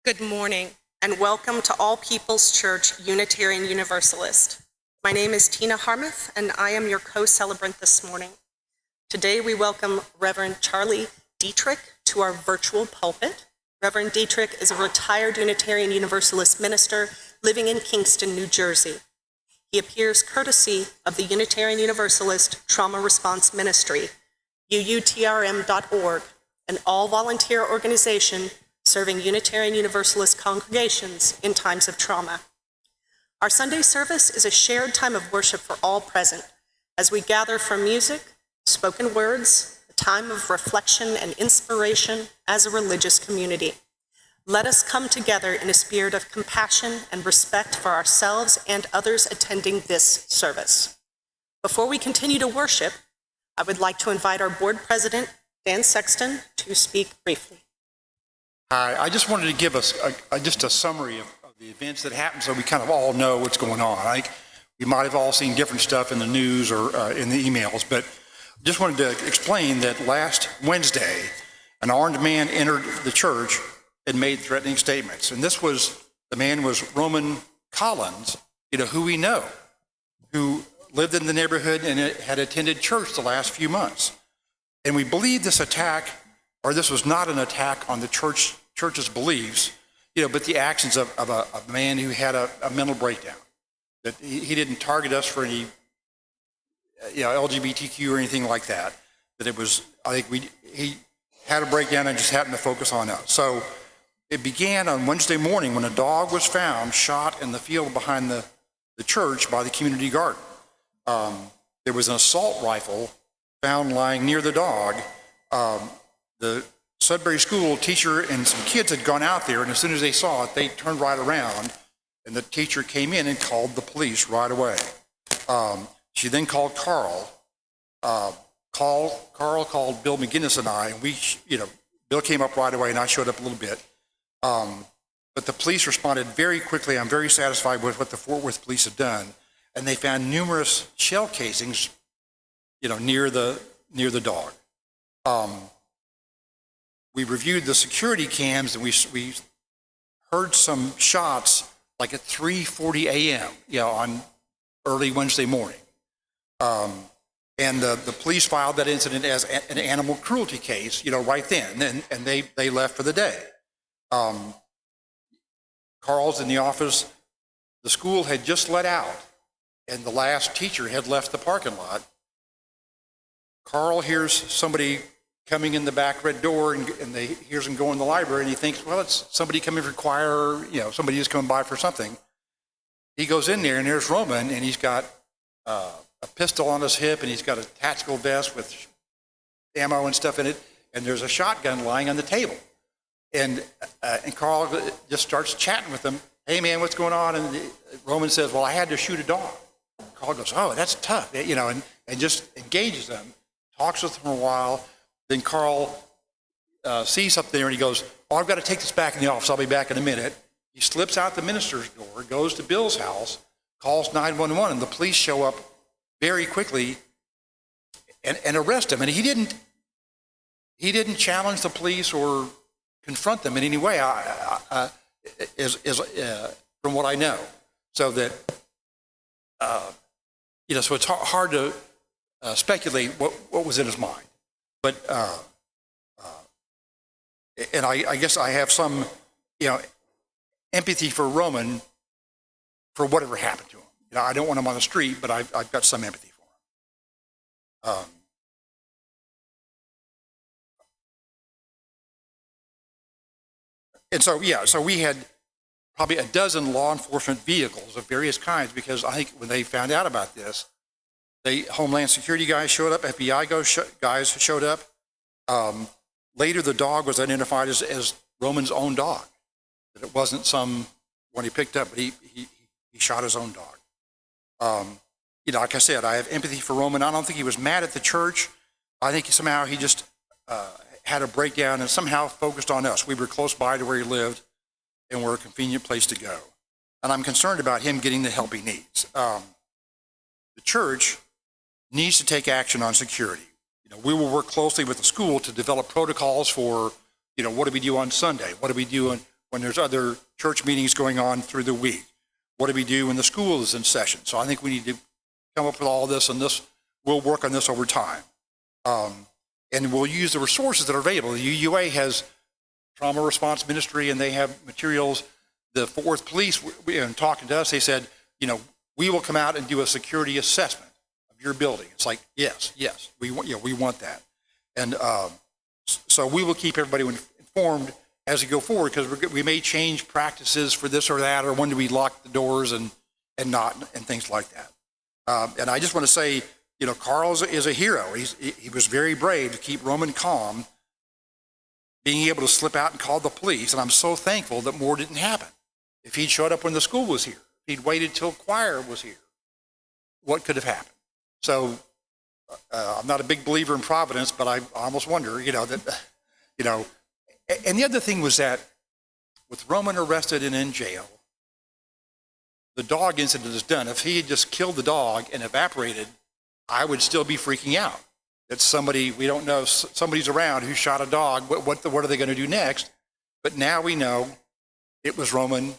Good morning, and welcome to All People's Church Unitarian Universalist. My name is Tina Harmuth, and I am your co-celebrant this morning. Today we welcome Reverend Charlie Dietrich to our virtual pulpit. Reverend Dietrich is a retired Unitarian Universalist minister living in Kingston, New Jersey. He appears courtesy of the Unitarian Universalist Trauma Response Ministry, uutrm.org, an all-volunteer organization serving Unitarian Universalist congregations in times of trauma. Our Sunday service is a shared time of worship for all present as we gather for music, spoken words, a time of reflection and inspiration as a religious community. Let us come together in a spirit of compassion and respect for ourselves and others attending this service. Before we continue to worship, I would like to invite our board president, Dan Sexton, to speak briefly. Hi, I just wanted to give us just a summary of the events that happened so we kind of all know what's going on. We might have all seen different stuff in the news or in the emails, but just wanted to explain that last Wednesday, an armed man entered the church and made threatening statements. And the man was Roman Collins, who we know, who lived in the neighborhood and had attended church the last few months. And we believe this was not an attack on the church's beliefs, but the actions of a man who had a mental breakdown. That he didn't target us for any, LGBTQ or anything like that. That it was, he had a breakdown and just happened to focus on us. So it began on Wednesday morning when a dog was found shot in the field behind the church by the community garden. There was an assault rifle found lying near the dog. The Sudbury School teacher and some kids had gone out there, and as soon as they saw it, they turned right around, and the teacher came in and called the police right away. She then called Carl. Carl called Bill McGinnis and I, and Bill came up right away, and I showed up a little bit. But the police responded very quickly. I'm very satisfied with what the Fort Worth police have done, and they found numerous shell casings, near the dog. We reviewed the security cams, and we heard some shots like at 3:40 a.m., on early Wednesday morning. And the police filed that incident as an animal cruelty case, right then, and they left for the day. Carl's in the office. The school had just let out, and the last teacher had left the parking lot. Carl hears somebody coming in the back red door, and they hears him go in the library, and he thinks, well, it's somebody coming for choir, somebody who's coming by for something. He goes in there, and there's Roman, and he's got a pistol on his hip, and he's got a tactical vest with ammo and stuff in it, and there's a shotgun lying on the table. And Carl just starts chatting with him. Hey, man, what's going on? And Roman says, well, I had to shoot a dog. Carl goes, oh, that's tough, and just engages them, talks with them for a while. Then Carl sees something there, and he goes, oh, I've got to take this back in the office. I'll be back in a minute. He slips out the minister's door, goes to Bill's house, calls 911, and the police show up very quickly and arrest him. And he didn't challenge the police or confront them in any way. from what I know. So that, so it's hard to speculate what was in his mind. But, and I guess I have some, empathy for Roman for whatever happened to him. I don't want him on the street, but I've got some empathy for him. And so, so we had probably a dozen law enforcement vehicles of various kinds, because I think when they found out about this, the Homeland Security guys showed up, FBI guys showed up. Later, the dog was identified as Roman's own dog. That it wasn't some one he picked up, but he shot his own dog. Like I said, I have empathy for Roman. I don't think he was mad at the church. I think somehow he just had a breakdown and somehow focused on us. We were close by to where he lived, and we're a convenient place to go. And I'm concerned about him getting the help he needs. The church needs to take action on security. We will work closely with the school to develop protocols for, what do we do on Sunday? What do we do when there's other church meetings going on through the week? What do we do when the school is in session? So I think we need to come up with all this, and we'll work on this over time. And we'll use the resources that are available. The UUA has trauma response ministry, and they have materials. The Fort Worth Police, in talking to us, they said, we will come out and do a security assessment of your building. It's like, yes, we want that. And so we will keep everybody informed as we go forward, because we may change practices for this or that, or when do we lock the doors and things like that. And I just want to say, Carl is a hero. He was very brave to keep Roman calm, being able to slip out and call the police. And I'm so thankful that more didn't happen. If he'd showed up when the school was here, if he'd waited till choir was here, what could have happened? So I'm not a big believer in providence, but I almost wonder, that. And the other thing was that with Roman arrested and in jail, the dog incident is done. If he had just killed the dog and evaporated, I would still be freaking out. That somebody, we don't know, somebody's around who shot a dog. What are they going to do next? But now we know it was Roman.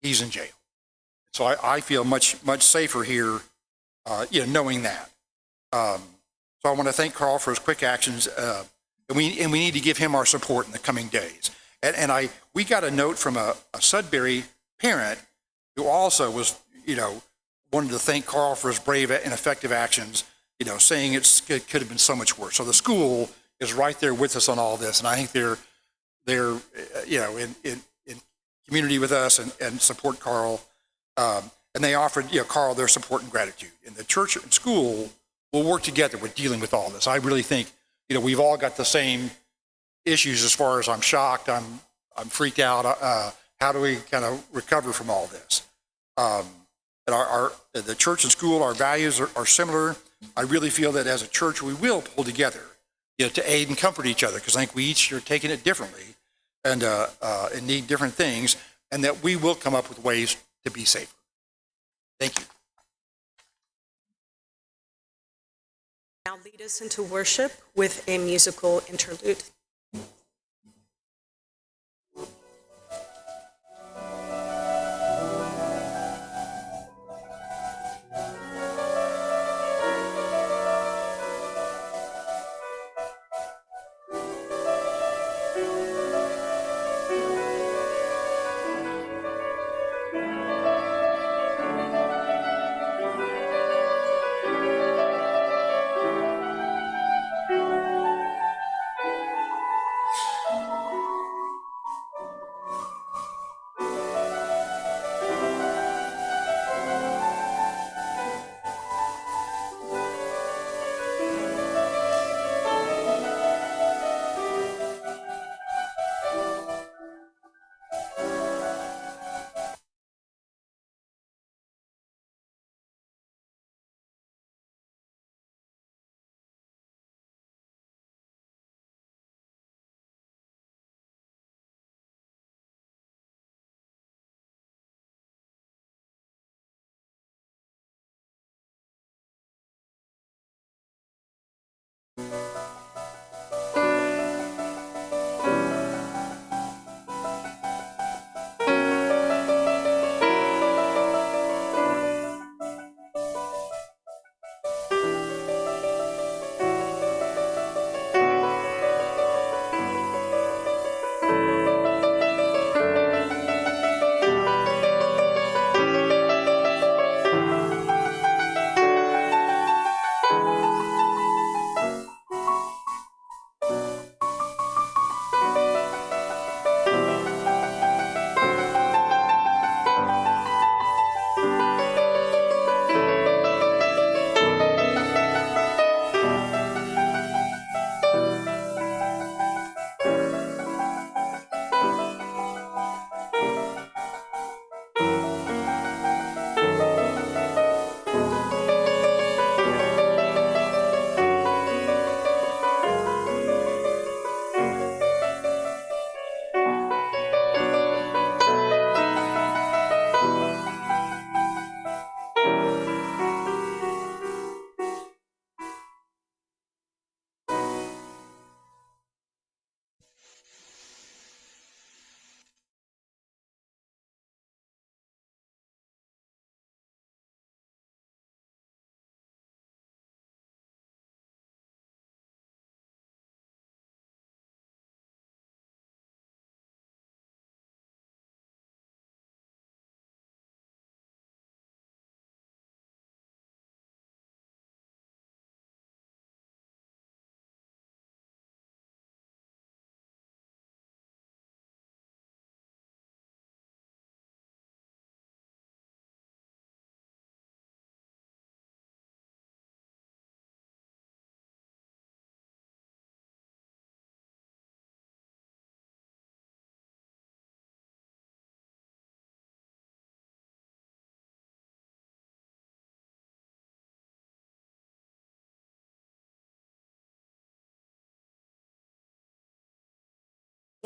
He's in jail. So I feel much safer here, knowing that. So I want to thank Carl for his quick actions, and we need to give him our support in the coming days. And we got a note from a Sudbury parent who also was, wanted to thank Carl for his brave and effective actions, saying it could have been so much worse. So the school is right there with us on all this, and I think they're in community with us and support Carl. And they offered Carl their support and gratitude. And the church and school will work together with dealing with all this. I really think we've all got the same issues as far as I'm shocked, I'm freaked out. How do we kind of recover from all this? The church and school, our values are similar. I really feel that as a church, we will pull together, to aid and comfort each other, because I think we each are taking it differently and need different things, and that we will come up with ways to be safer. Thank you. Now lead us into worship with a musical interlude.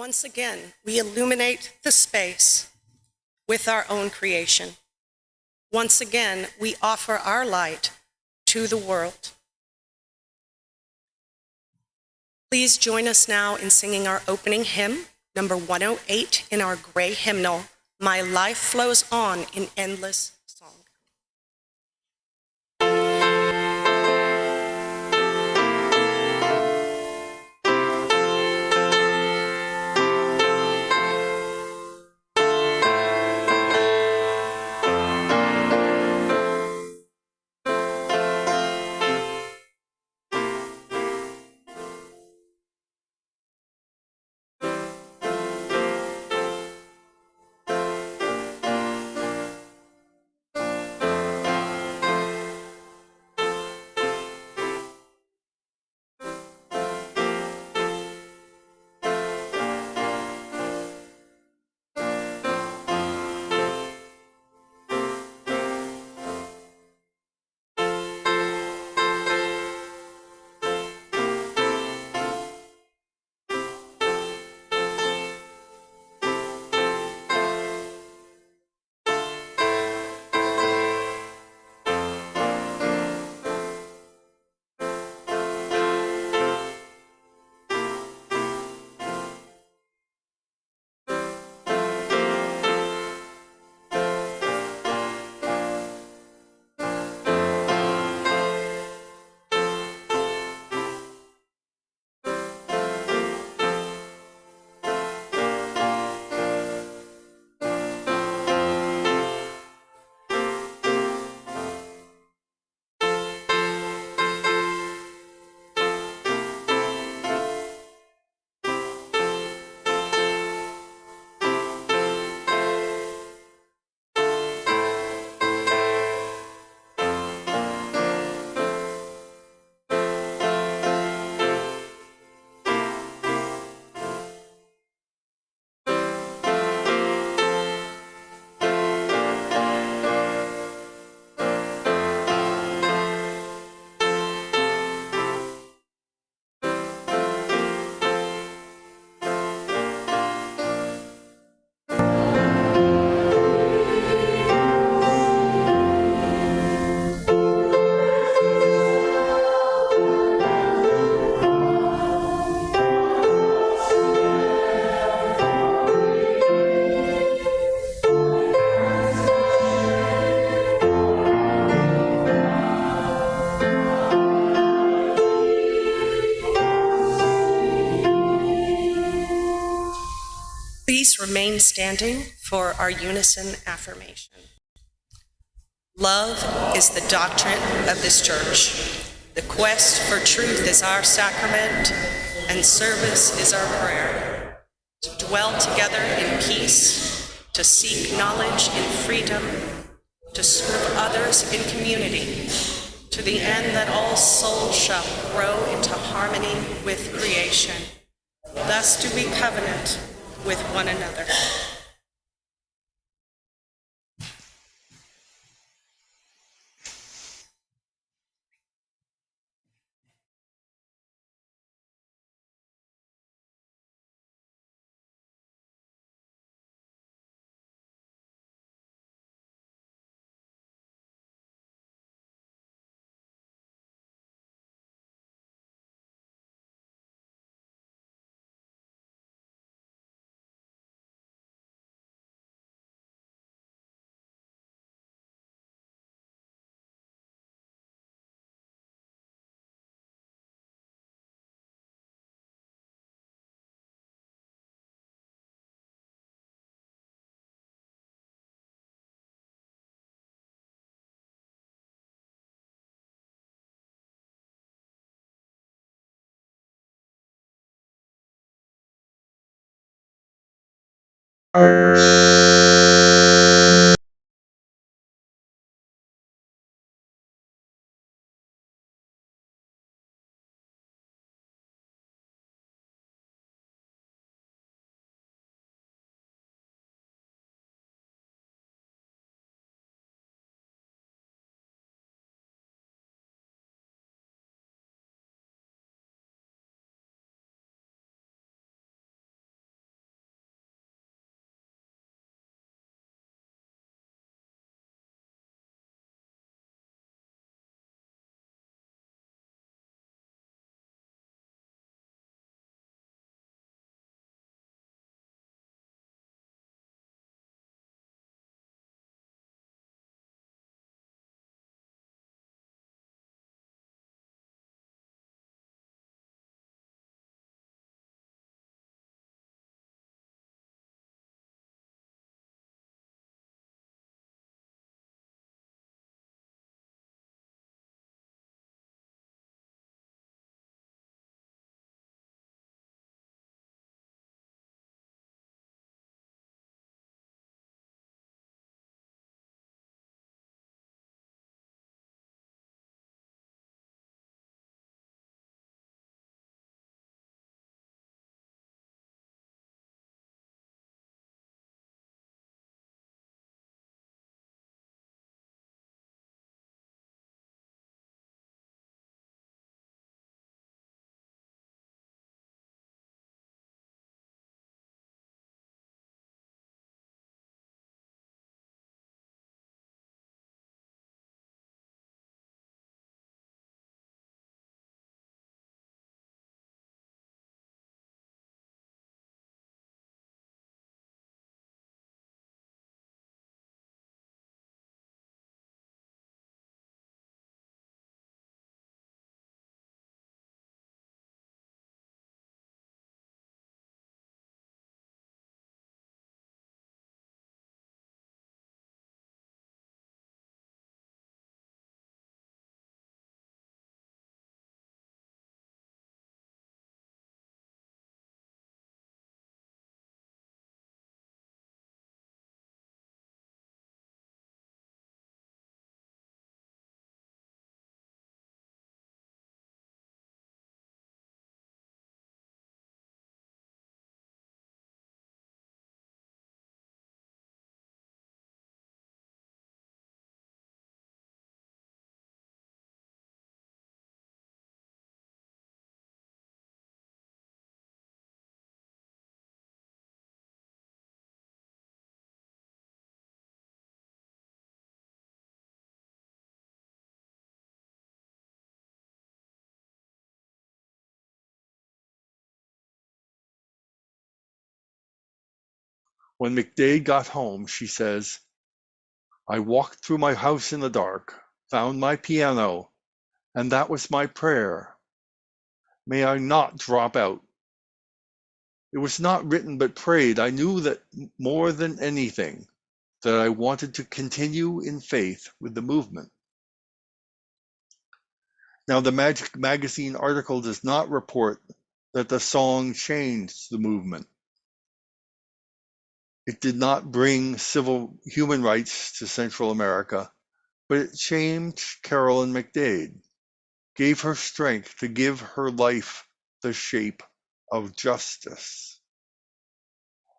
Once again, we illuminate the space with our own creation. Once again, we offer our light to the world. Please join us now in singing our opening hymn, number 108 in our gray hymnal, My Life Flows On in Endless Song. Please remain standing for our unison affirmation. Love is the doctrine of this church. The quest for truth is our sacrament, and service is our prayer. To dwell together in peace, to seek knowledge in freedom, to serve others in community, to the end that all souls shall grow into harmony with creation. Thus do we covenant with one another. When McDade got home, she says, I walked through my house in the dark, found my piano, and that was my prayer. May I not drop out. It was not written but prayed. I knew that more than anything, that I wanted to continue in faith with the movement. Now, the Magic Magazine article does not report that the song changed the movement. It did not bring civil human rights to Central America, but it changed Carolyn McDade, gave her strength to give her life the shape of justice.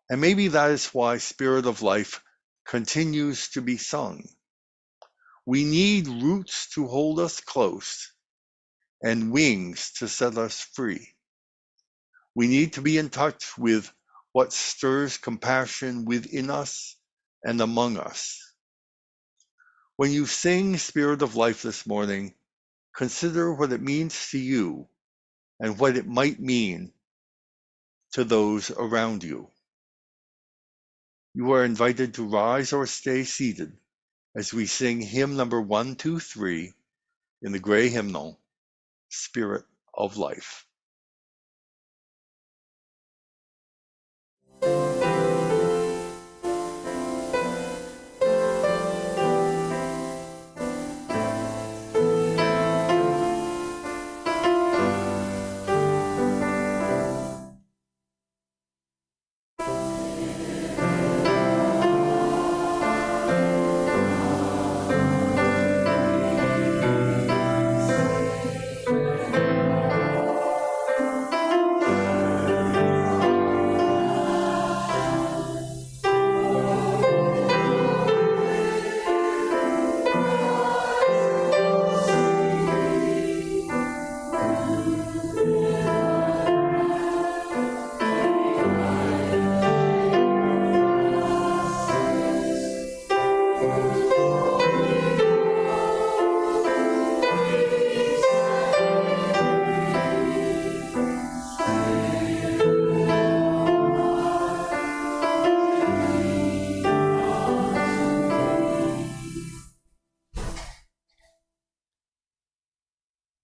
And maybe that is why Spirit of Life continues to be sung. We need roots to hold us close and wings to set us free. We need to be in touch with what stirs compassion within us and among us. When you sing Spirit of Life this morning, consider what it means to you and what it might mean to those around you. You are invited to rise or stay seated as we sing hymn number 123 in the gray hymnal, Spirit of Life.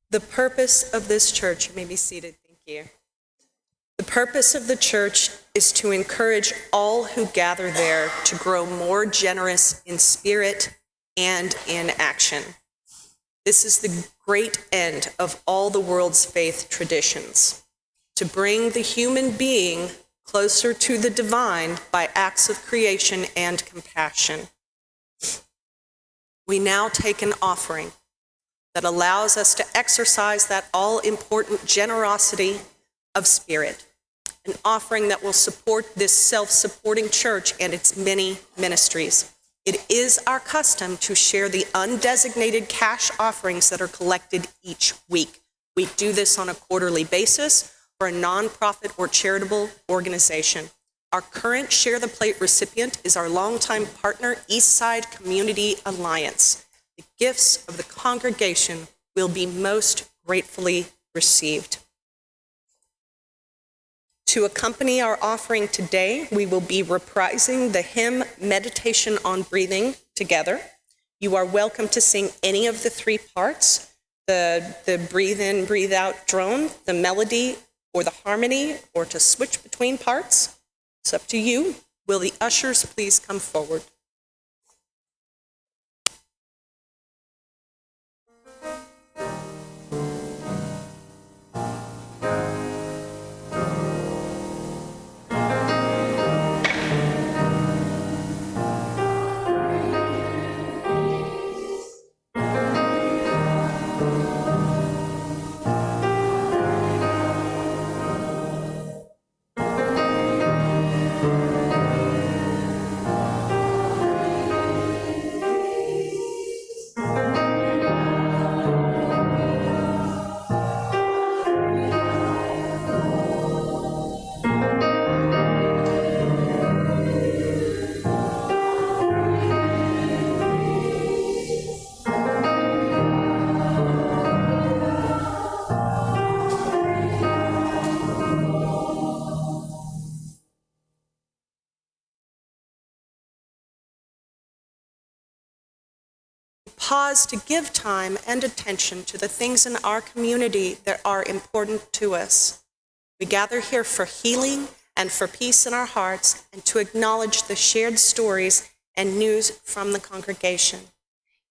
The purpose of this church, you may be seated, thank you. The purpose of the church is to encourage all who gather there to grow more generous in spirit and in action. This is the great end of all the world's faith traditions, to bring the human being closer to the divine by acts of creation and compassion. We now take an offering that allows us to exercise that all-important generosity of spirit, an offering that will support this self-supporting church and its many ministries. It is our custom to share the undesignated cash offerings that are collected each week. We do this on a quarterly basis for a nonprofit or charitable organization. Our current Share the Plate recipient is our longtime partner, Eastside Community Alliance. The gifts of the congregation will be most gratefully received. To accompany our offering today, we will be reprising the hymn Meditation on Breathing together. You are welcome to sing any of the three parts, the breathe in, breathe out drone, the melody, or the harmony, or to switch between parts. It's up to you. Will the ushers please come forward? pause to give time and attention to the things in our community that are important to us. We gather here for healing and for peace in our hearts and to acknowledge the shared stories and news from the congregation.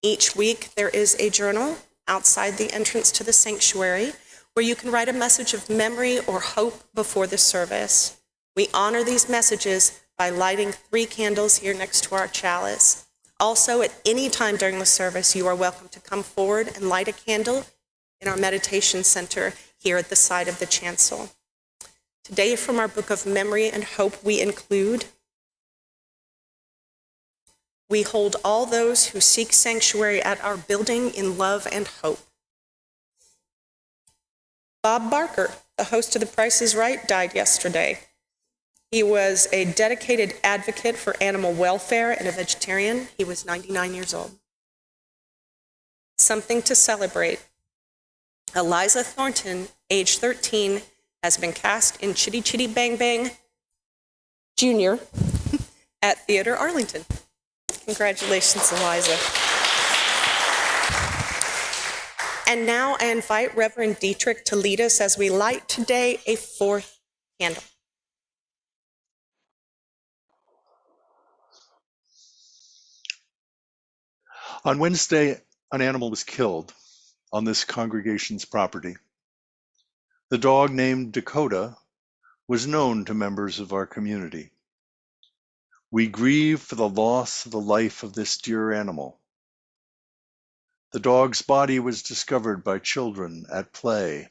Each week, there is a journal outside the entrance to the sanctuary where you can write a message of memory or hope before the service. We honor these messages by lighting 3 candles here next to our chalice. Also, at any time during the service, you are welcome to come forward and light a candle in our meditation center here at the side of the chancel. Today, from our book of memory and hope, we include: we hold all those who seek sanctuary at our building in love and hope. Bob Barker, the host of The Price is Right, died yesterday. He was a dedicated advocate for animal welfare and a vegetarian. He was 99 years old. Something to celebrate. Eliza Thornton, age 13, has been cast in Chitty Chitty Bang Bang Jr. at Theater Arlington. Congratulations, Eliza. And now I invite Reverend Dietrich to lead us as we light today a 4th candle. On Wednesday, an animal was killed on this congregation's property. The dog named Dakota was known to members of our community. We grieve for the loss of the life of this dear animal. The dog's body was discovered by children at play.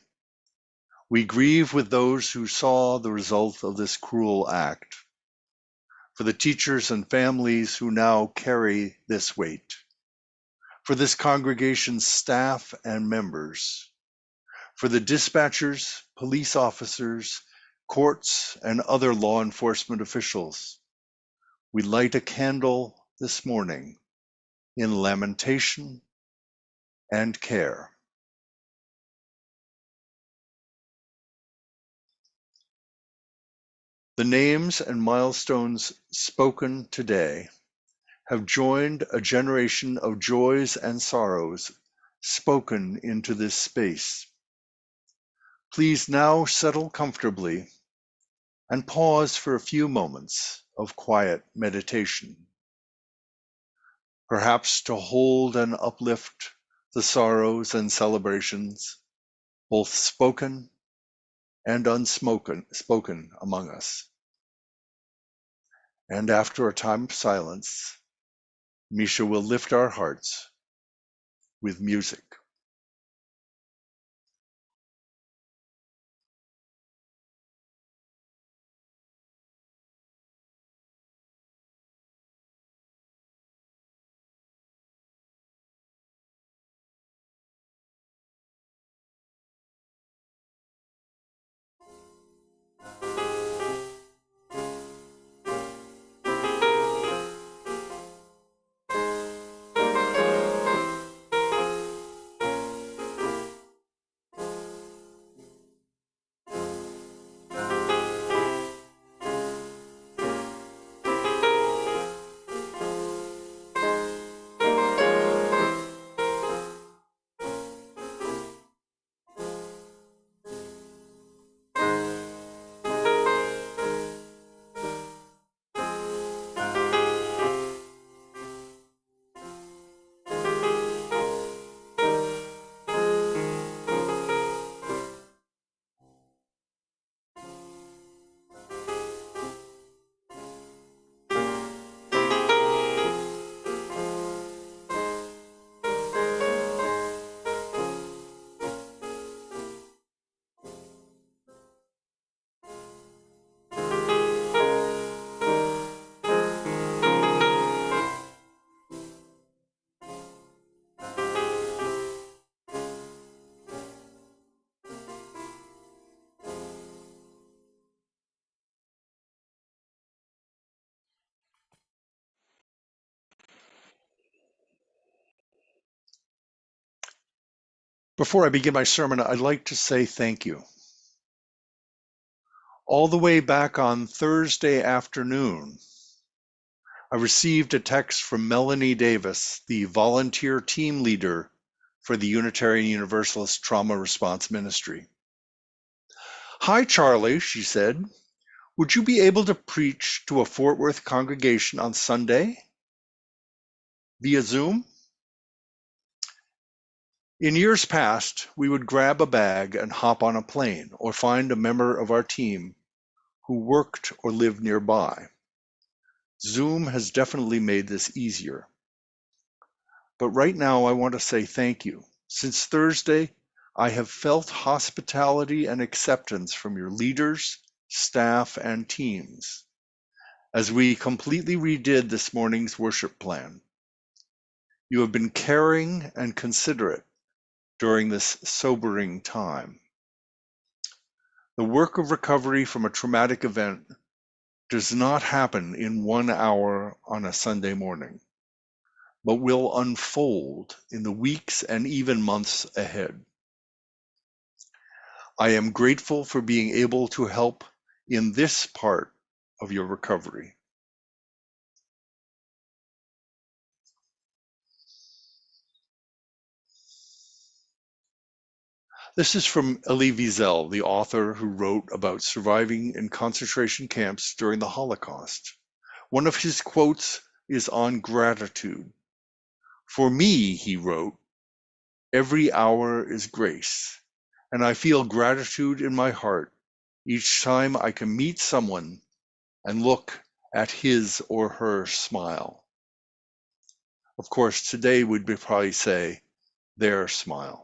We grieve with those who saw the result of this cruel act, for the teachers and families who now carry this weight, for this congregation's staff and members, for the dispatchers, police officers, courts, and other law enforcement officials. We light a candle this morning in lamentation and care. The names and milestones spoken today have joined a generation of joys and sorrows spoken into this space. Please now settle comfortably and pause for a few moments of quiet meditation, perhaps to hold and uplift the sorrows and celebrations, both spoken and unspoken among us. And after a time of silence, Misha will lift our hearts with music. Before I begin my sermon, I'd like to say thank you. All the way back on Thursday afternoon, I received a text from Melanie Davis, the volunteer team leader for the Unitarian Universalist Trauma Response Ministry. "Hi, Charlie," she said. "Would you be able to preach to a Fort Worth congregation on Sunday via Zoom?" In years past, we would grab a bag and hop on a plane or find a member of our team who worked or lived nearby. Zoom has definitely made this easier. But right now, I want to say thank you. Since Thursday, I have felt hospitality and acceptance from your leaders, staff, and teams as we completely redid this morning's worship plan. You have been caring and considerate during this sobering time. The work of recovery from a traumatic event does not happen in 1 hour on a Sunday morning, but will unfold in the weeks and even months ahead. I am grateful for being able to help in this part of your recovery. This is from Elie Wiesel, the author who wrote about surviving in concentration camps during the Holocaust. One of his quotes is on gratitude. "For me," he wrote, "every hour is grace, and I feel gratitude in my heart each time I can meet someone and look at his or her smile." Of course, today we'd probably say their smile.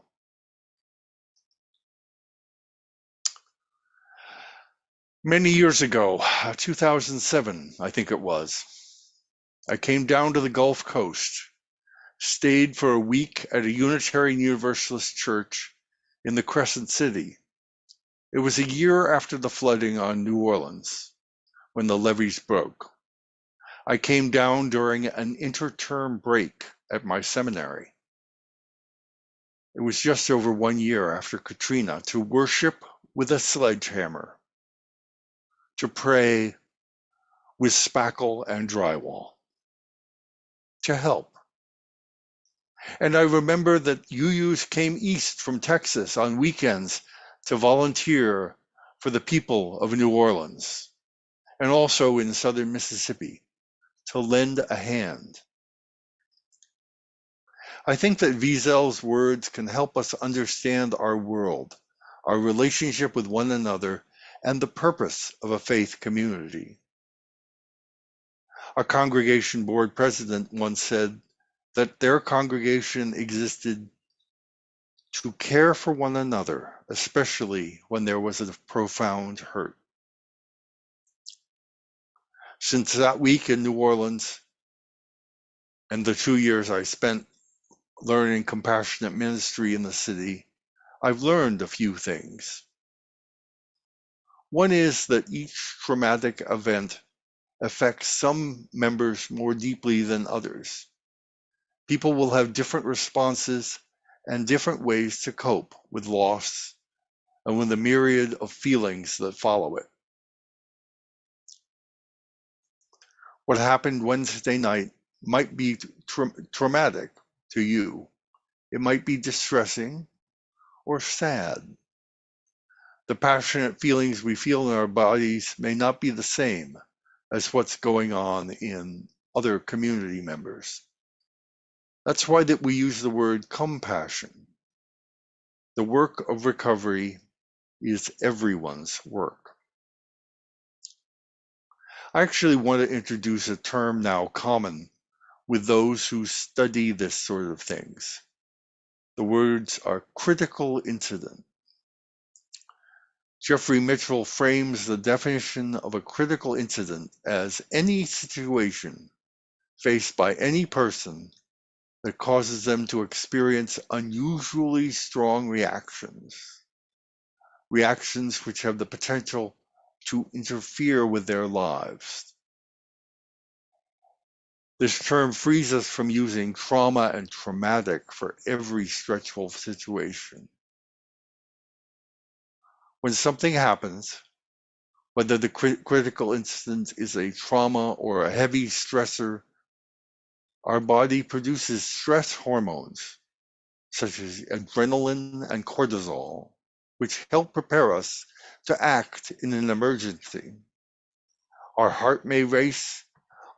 Many years ago, 2007, I think it was, I came down to the Gulf Coast, stayed for a week at a Unitarian Universalist church in the Crescent City. It was a year after the flooding on New Orleans, when the levees broke. I came down during an interterm break at my seminary. It was just over 1 year after Katrina to worship with a sledgehammer, to pray with spackle and drywall, to help. And I remember that UUs came east from Texas on weekends to volunteer for the people of New Orleans, and also in southern Mississippi, to lend a hand. I think that Wiesel's words can help us understand our world, our relationship with one another, and the purpose of a faith community. A congregation board president once said that their congregation existed to care for one another, especially when there was a profound hurt. Since that week in New Orleans and the 2 years I spent learning compassionate ministry in the city, I've learned a few things. One is that each traumatic event affects some members more deeply than others. People will have different responses and different ways to cope with loss and with the myriad of feelings that follow it. What happened Wednesday night might be traumatic to you. It might be distressing or sad. The passionate feelings we feel in our bodies may not be the same as what's going on in other community members. That's why that we use the word compassion. The work of recovery is everyone's work. I actually want to introduce a term now common with those who study this sort of things. The words are critical incident. Jeffrey Mitchell frames the definition of a critical incident as any situation faced by any person that causes them to experience unusually strong reactions which have the potential to interfere with their lives. This term frees us from using trauma and traumatic for every stretchful situation. When something happens, Whether the critical incident is a trauma or a heavy stressor, our body produces stress hormones such as adrenaline and cortisol, which help prepare us to act in an emergency. Our heart may race,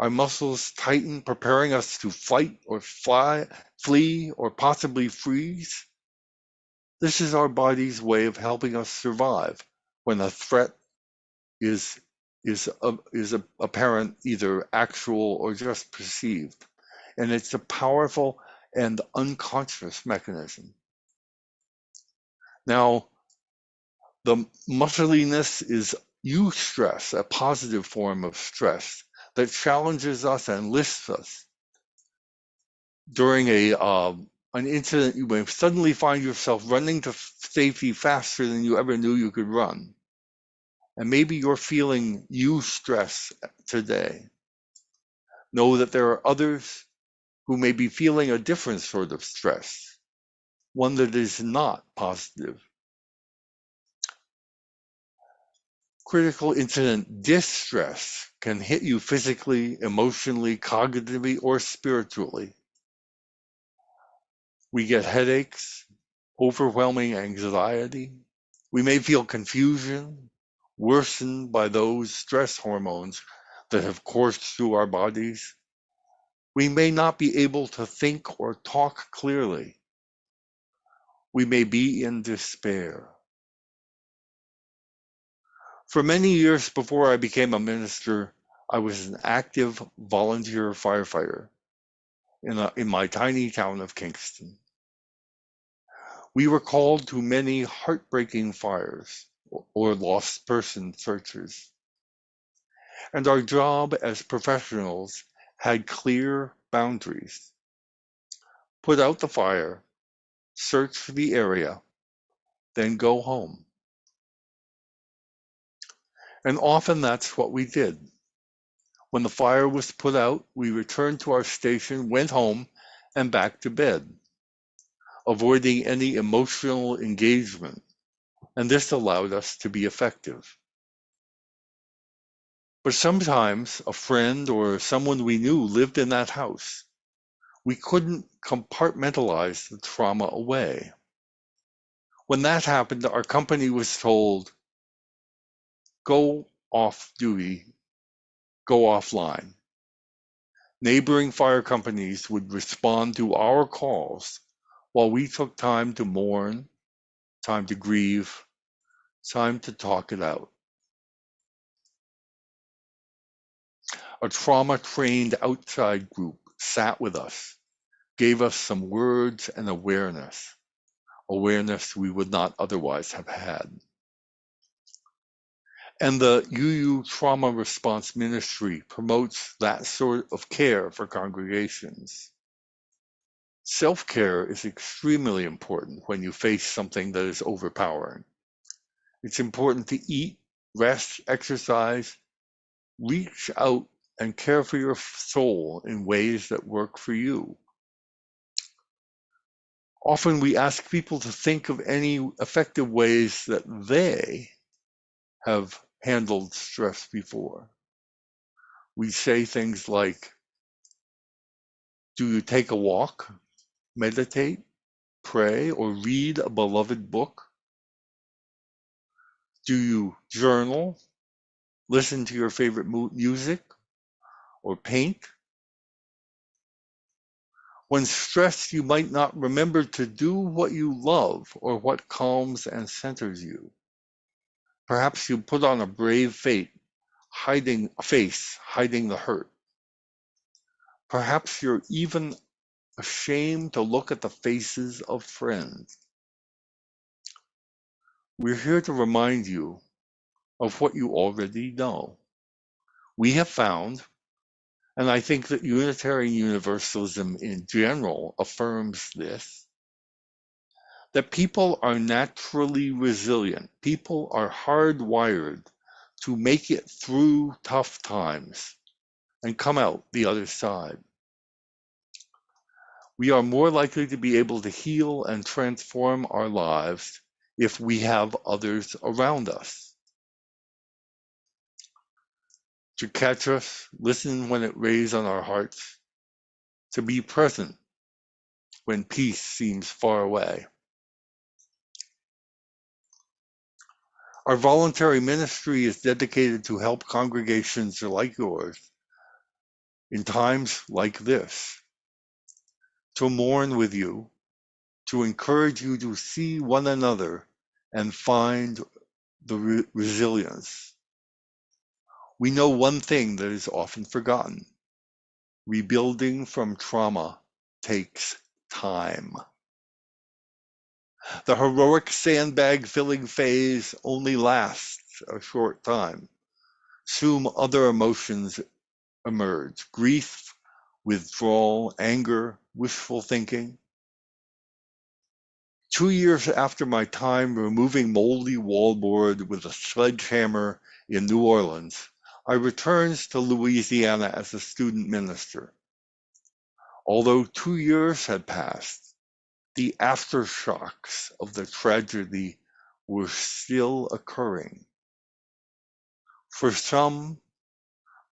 our muscles tighten, preparing us to fight or flee, or possibly freeze. This is our body's way of helping us survive when a threat is apparent, either actual or just perceived. And it's a powerful and unconscious mechanism. Now, the muscliness is eustress, a positive form of stress that challenges us and lifts us. During an incident, you may suddenly find yourself running to safety faster than you ever knew you could run. And maybe you're feeling eustress today. Know that there are others who may be feeling a different sort of stress, one that is not positive. Critical incident distress can hit you physically, emotionally, cognitively, or spiritually. We get headaches, overwhelming anxiety. We may feel confusion, worsened by those stress hormones that have coursed through our bodies. We may not be able to think or talk clearly. We may be in despair. For many years before I became a minister, I was an active volunteer firefighter in my tiny town of Kingston. We were called to many heartbreaking fires or lost person searches. And our job as professionals had clear boundaries. Put out the fire, search the area, then go home. And often that's what we did. When the fire was put out, we returned to our station, went home, and back to bed, avoiding any emotional engagement. And this allowed us to be effective. But sometimes a friend or someone we knew lived in that house. We couldn't compartmentalize the trauma away. When that happened, our company was told, go off duty, go offline. Neighboring fire companies would respond to our calls while we took time to mourn, time to grieve, time to talk it out. A trauma-trained outside group sat with us, gave us some words and awareness we would not otherwise have had. And the UU Trauma Response Ministry promotes that sort of care for congregations. Self-care is extremely important when you face something that is overpowering. It's important to eat, rest, exercise, reach out and care for your soul in ways that work for you. Often we ask people to think of any effective ways that they have handled stress before. We say things like, do you take a walk, meditate, pray, or read a beloved book? Do you journal, listen to your favorite music, or paint? When stressed, you might not remember to do what you love or what calms and centers you. Perhaps you put on a brave face, hiding the hurt. Perhaps you're even ashamed to look at the faces of friends. We're here to remind you of what you already know. We have found, and I think that Unitarian Universalism in general affirms this, that people are naturally resilient. People are hardwired to make it through tough times and come out the other side. We are more likely to be able to heal and transform our lives if we have others around us. to catch us, listen when it weighs on our hearts, to be present when peace seems far away. Our voluntary ministry is dedicated to help congregations like yours in times like this, to mourn with you, to encourage you to see one another and find the resilience. We know one thing that is often forgotten. Rebuilding from trauma takes time. The heroic sandbag filling phase only lasts a short time. Soon other emotions emerge: grief, withdrawal, anger, wishful thinking. 2 years after my time removing moldy wallboard with a sledgehammer in New Orleans, I returned to Louisiana as a student minister. Although 2 years had passed, the aftershocks of the tragedy were still occurring. For some,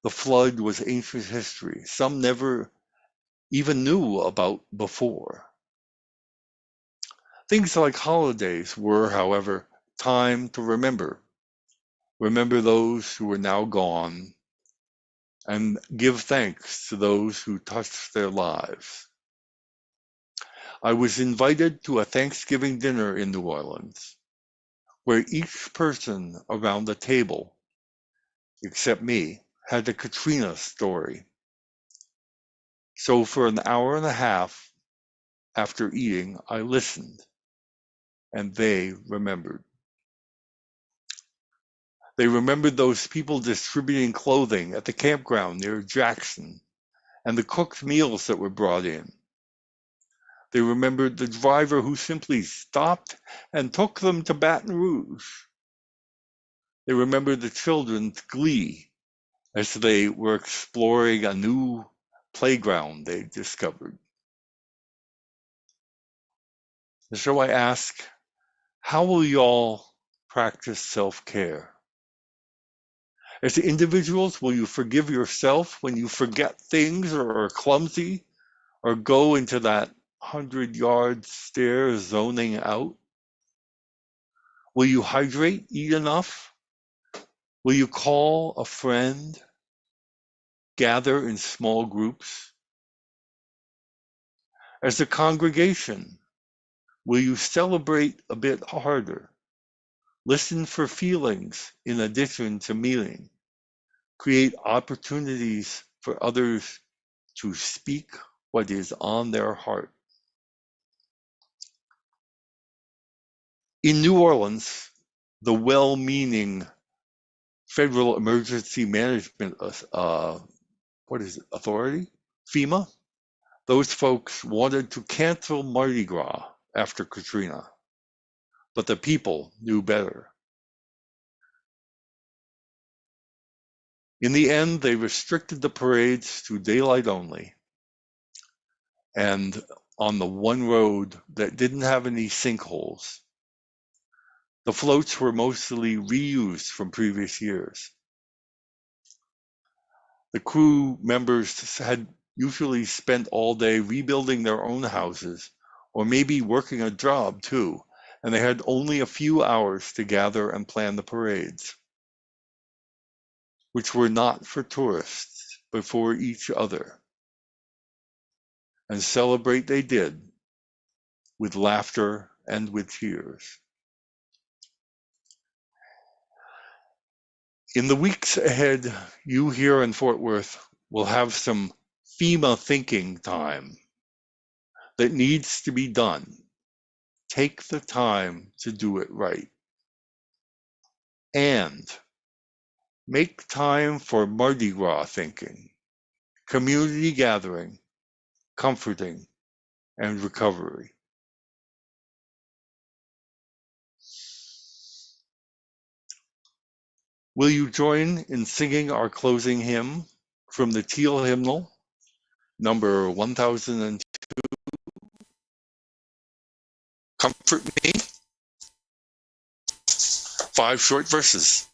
the flood was ancient history. Some never even knew about before. Things like holidays were, however, time to remember. Remember those who are now gone and give thanks to those who touched their lives. I was invited to a Thanksgiving dinner in New Orleans, where each person around the table, except me, had a Katrina story. So for an hour and a half after eating, I listened, and they remembered. They remembered those people distributing clothing at the campground near Jackson and the cooked meals that were brought in. They remembered the driver who simply stopped and took them to Baton Rouge. They remembered the children's glee as they were exploring a new playground they discovered. And so I ask, how will y'all practice self-care? As individuals, will you forgive yourself when you forget things or are clumsy or go into that 100-yard stare zoning out? Will you hydrate, eat enough? Will you call a friend, gather in small groups? As a congregation, will you celebrate a bit harder? Listen for feelings in addition to meaning. Create opportunities for others to speak what is on their heart. In New Orleans, the well-meaning Federal Emergency Management Authority, FEMA, those folks wanted to cancel Mardi Gras after Katrina, but the people knew better. In the end, they restricted the parades to daylight only, and on the one road that didn't have any sinkholes. The floats were mostly reused from previous years. The crew members had usually spent all day rebuilding their own houses, or maybe working a job too, and they had only a few hours to gather and plan the parades, which were not for tourists, but for each other. And celebrate they did, with laughter and with tears. In the weeks ahead, you here in Fort Worth will have some FEMA thinking time that needs to be done. Take the time to do it right. And make time for Mardi Gras thinking, community gathering, comforting, and recovery. Will you join in singing our closing hymn from the Teal Hymnal, number 1002, Comfort Me? 5 short verses.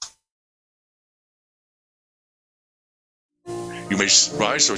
You may rise or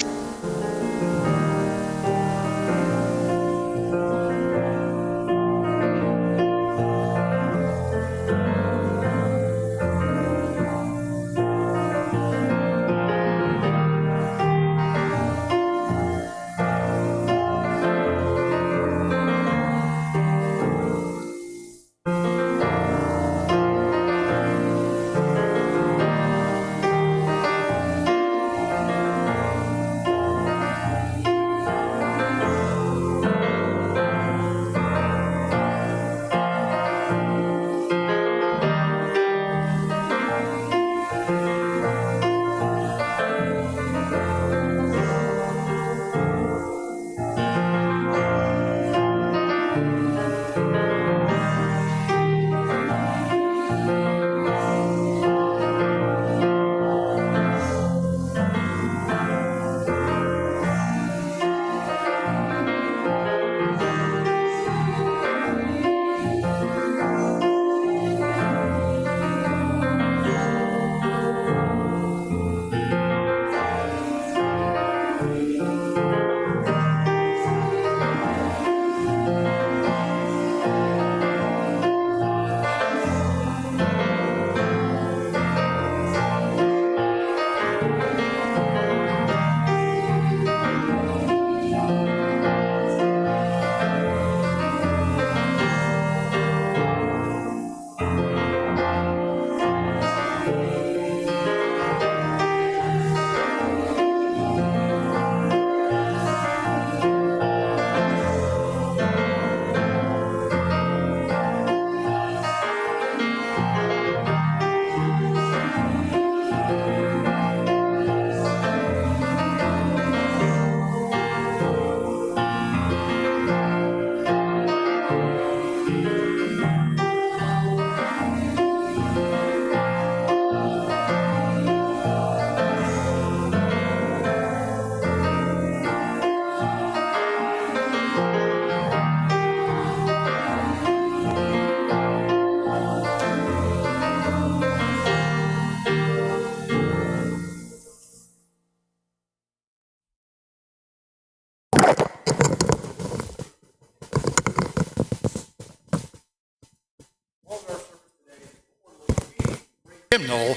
hymnal,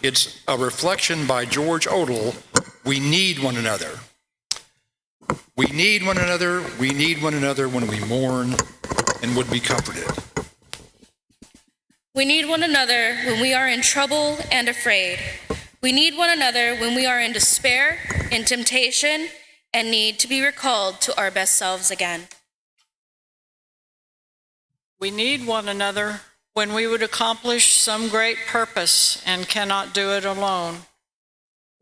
it's a reflection by George Odell, "We need one another." We need one another, we need one another when we mourn and would be comforted. We need one another when we are in trouble and afraid. We need one another when we are in despair, in temptation, and need to be recalled to our best selves again. We need one another when we would accomplish some great purpose and cannot do it alone.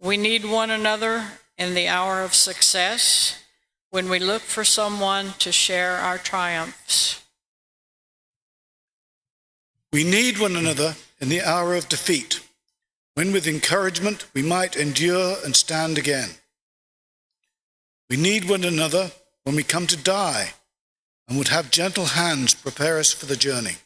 We need one another in the hour of success, when we look for someone to share our triumphs. We need one another in the hour of defeat, when with encouragement we might endure and stand again. We need one another when we come to die and would have gentle hands prepare us for the journey.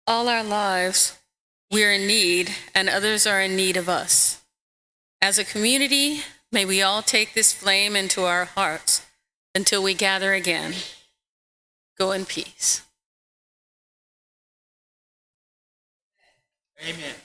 All our lives, we are in need, and others are in need of us. As a community, may we all take this flame into our hearts until we gather again. Go in peace. Amen.